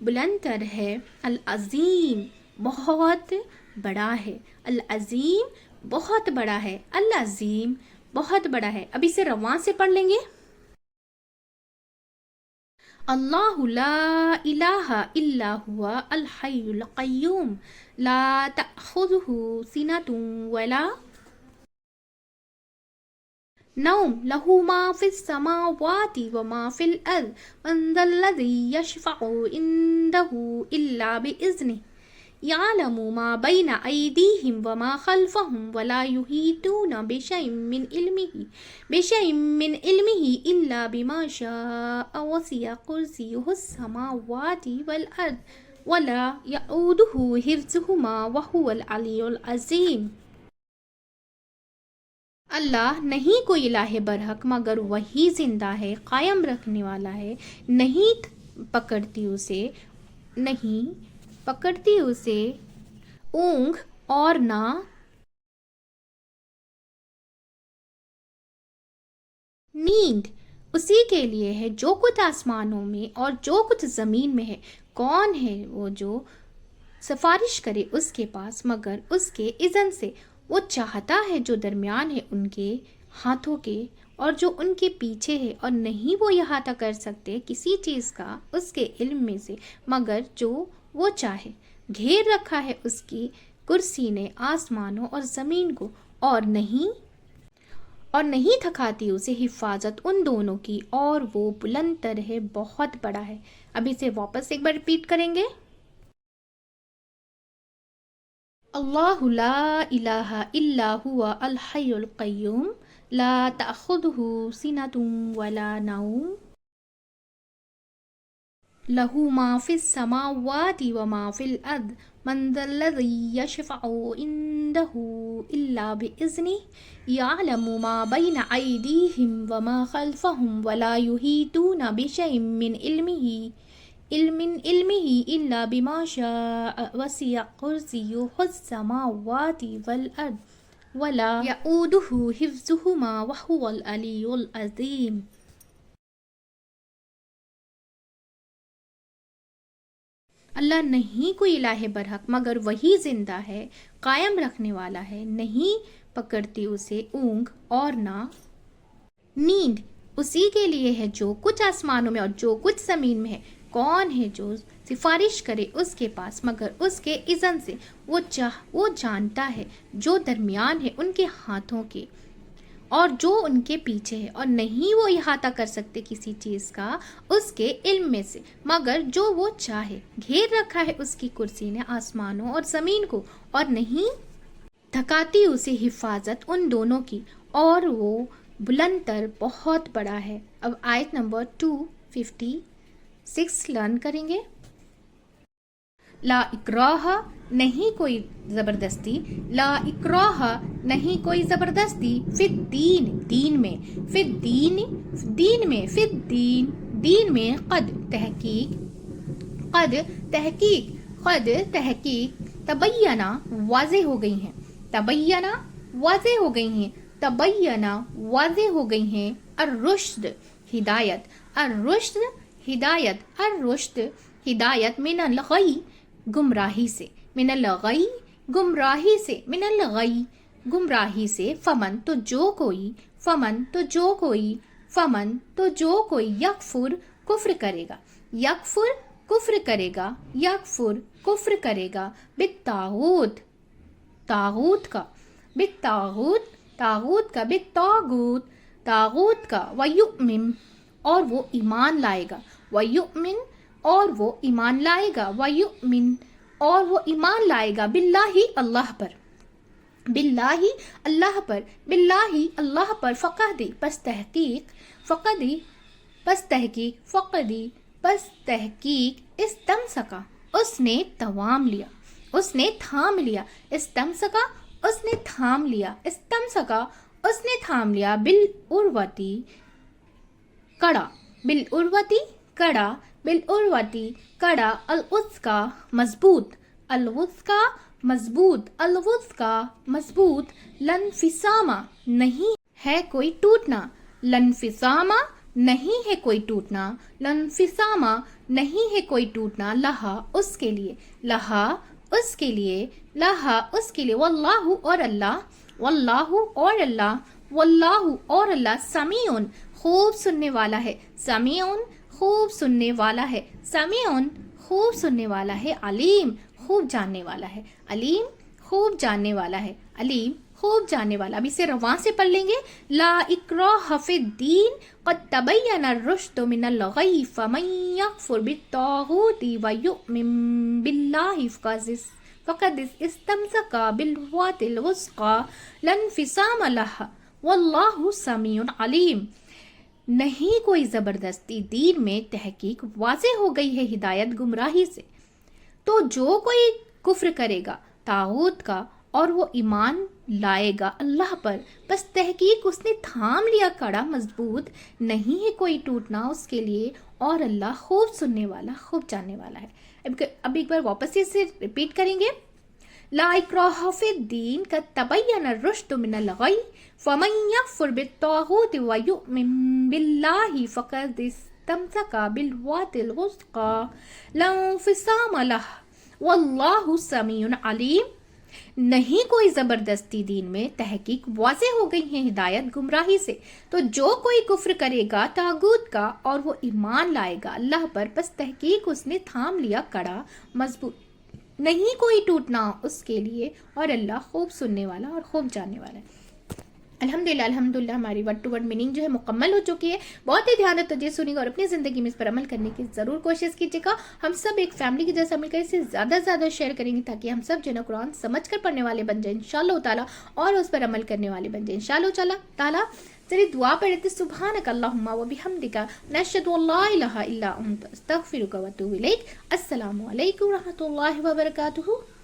بلند تر ہے، العظیم بہت بڑا ہے، العظیم بہت بڑا ہے، العظیم بہت بڑا ہے۔ اب اسے رواں سے پڑھ لیں گے۔ اللہ لا الہ الا هو الحی القیوم لا تأخذہ سنۃ ولا نوم له ما في السماوات وما في الأرض من ذا الذي يشفع عنده إلا بإذنه يعلم ما بين أيديهم وما خلفهم ولا يحيطون بشيء من علمه إلا بما شاء وسع كرسيه السماوات والأرض ولا يؤوده حفظهما وهو العلي العظيم۔ اللہ نہیں کوئی الہ برحق مگر وہی زندہ ہے، قائم رکھنے والا ہے، نہیں پکڑتی اسے اونگ اور نہ نیند۔ اسی کے لیے ہے جو کچھ آسمانوں میں اور جو کچھ زمین میں ہے۔ کون ہے وہ جو سفارش کرے اس کے پاس مگر اس کے اذن سے؟ وہ چاہتا ہے جو درمیان ہے ان کے ہاتھوں کے اور جو ان کے پیچھے ہے، اور نہیں وہ احاطہ کر سکتے کسی چیز کا اس کے علم میں سے مگر جو وہ چاہے۔ گھیر رکھا ہے اس کی کرسی نے آسمانوں اور زمین کو، اور نہیں تھکاتی اسے حفاظت ان دونوں کی، اور وہ بلند تر ہے، بہت بڑا ہے۔ اب اسے واپس ایک بار ریپیٹ کریں گے۔ اللہ لا الہ الا هو الحی القیوم لا تأخذہ سنۃ ولا نوم له ما في السماوات وما في الأرض من ذا الذي يشفع عنده إلا بإذنه يعلم ما بين أيديهم وما خلفهم ولا يحيطون بشيء من علمه إلا بما شاء وسع كرسيه السماوات والأرض ولا يؤوده حفظهما وهو العلي العظيم۔ اللہ نہیں کوئی الہ برحق مگر وہی زندہ ہے، قائم رکھنے والا ہے، نہیں پکڑتی اسے اونگ اور نہ نیند۔ اسی کے لیے ہے جو کچھ آسمانوں میں اور جو کچھ زمین میں ہے۔ کون ہے جو سفارش کرے اس کے پاس مگر اس کے اذن سے؟ وہ جانتا ہے جو درمیان ہے ان کے ہاتھوں کے اور جو ان کے پیچھے ہے، اور نہیں وہ احاطہ کر سکتے کسی چیز کا اس کے علم میں سے مگر جو وہ چاہے۔ گھیر رکھا ہے اس کی کرسی نے آسمانوں اور زمین کو، اور نہیں تھکاتی اسے حفاظت ان دونوں کی، اور وہ بلند تر بہت بڑا ہے۔ اب آیت نمبر 256 لرن کریں گے۔ لا اکراہ نہیں کوئی زبردستی، لا اکراہ نہیں کوئی زبردستی، فی الدین دین میں، فی الدین دین میں، فی الدین دین میں، قد تحقیق تبینہ واضح ہو گئی ہیں، تبینہ واضح ہو گئی ہیں، تبینہ واضح ہو گئی ہیں، الرشد ہدایت، الرشد ہدایت، الرشد ہدایت، من الغی گمراہی سے، من الغی گمراہی سے، من الغی گمراہی سے، فمن تو جو کوئی، فمن تو جو کوئی، فمن تو جو کوئی، یکفر کفر کرے گا، یکفر کفر کرے گا، یکفر کفر کرے گا، بالطاغوت طاغوت کا، بالطاغوت طاغوت کا، بالطاغوت طاغوت کا، ویؤمن اور وہ ایمان لائے گا، ویؤمن اور وہ ایمان لائے گا، ویؤمن اور وہ ایمان لائے گا، باللہ اللہ پر، باللہ اللہ پر، باللہ اللہ پر، فقدی پس تحقیق، فقدی پس تحقیق، فقدی پس تحقیق، استمسکا اس نے توام لیا، اس نے تھام لیا، استمسکا اس نے تھام لیا، استمسکا اس نے تھام لیا، بالعروتی کڑا، بالعروتی کڑا، بالعروتی کڑا، الوثقی مضبوط، الوثقی مضبوط، الوثقی مضبوط، لانفصام نہیں ہے کوئی ٹوٹنا، لانفصام نہیں ہے کوئی ٹوٹنا، لنفساما نہیں ہے کوئی ٹوٹنا، لہا اس کے لیے، لہا اس کے لیے، لہا اس کے لیے، واللہ اور اللہ، واللہ اور اللہ، واللہ اور اللہ، سمیعن خوب سننے والا ہے، سمیعن خوب سننے والا ہے، سمیعن خوب سننے والا ہے، علیم خوب جاننے والا ہے، علیم خوب جاننے والا ہے، علیم خوب جاننے والا۔ اب اسے رواں سے پڑھ لیں گے، لا اکراہ فی الدین قد تبین الرشد من الغی فمن یکفر بالطاغوت ویؤمن باللہ فقد استمسک بالعروۃ الوثقی لا انفصام لہا واللہ سمیع علیم۔ نہیں کوئی زبردستی، دین میں تحقیق واضح ہو گئی ہے ہدایت گمراہی سے، تو جو کوئی کفر کرے گا طاغوت کا اور وہ ایمان لائے گا اللہ پر، بس تحقیق اس نے تھام لیا کڑا مضبوط، نہیں ہے کوئی ٹوٹنا اس کے لیے، اور اللہ خوب سننے والا خوب جاننے والا ہے۔ اب ایک بار واپس اسے ریپیٹ کریں گے، لا اکراہ فی الدین قد تبین الرشد من الغی فمن یکفر بالطاغوت ویؤمن باللہ فقد استمسک بالعروۃ الوثقی لا انفصام لہا واللہ سمیع علیم۔ نہیں کوئی زبردستی، دین میں تحقیق واضح ہو گئی ہے ہدایت گمراہی سے، تو جو کوئی کفر کرے گا طاغوت کا اور وہ ایمان لائے گا اللہ پر، بس تحقیق اس نے تھام لیا کڑا مضبوط، نہیں کوئی ٹوٹنا اس کے لیے، اور اللہ خوب سننے والا اور خوب جاننے والا ہے۔ الحمدللہ ہماری ورڈ ٹو ورڈ میننگ جو ہے مکمل ہو چکی ہے۔ بہت ہی دھیان اور توجہ سنیے گا اور اپنی زندگی میں اس پر عمل کرنے کی ضرور کوشش کیجیے گا۔ ہم سب ایک فیملی کی جیسا مل کر اسے زیادہ سے زیادہ شیئر کریں گے تاکہ ہم سب جو ہے قرآن سمجھ کر پڑھنے والے بن جائیں انشاءاللہ تعالیٰ، اور اس پر عمل کرنے والے بن جائیں انشاءاللہ تعالیٰ۔ چلیے دعا پڑھتے ہیں، سبحانک اللہم و بحمدک نشہد ان لا الہ الا انت استغفرک و اتوب الیک۔ السلام علیکم و رحمۃ اللہ وبرکاتہ۔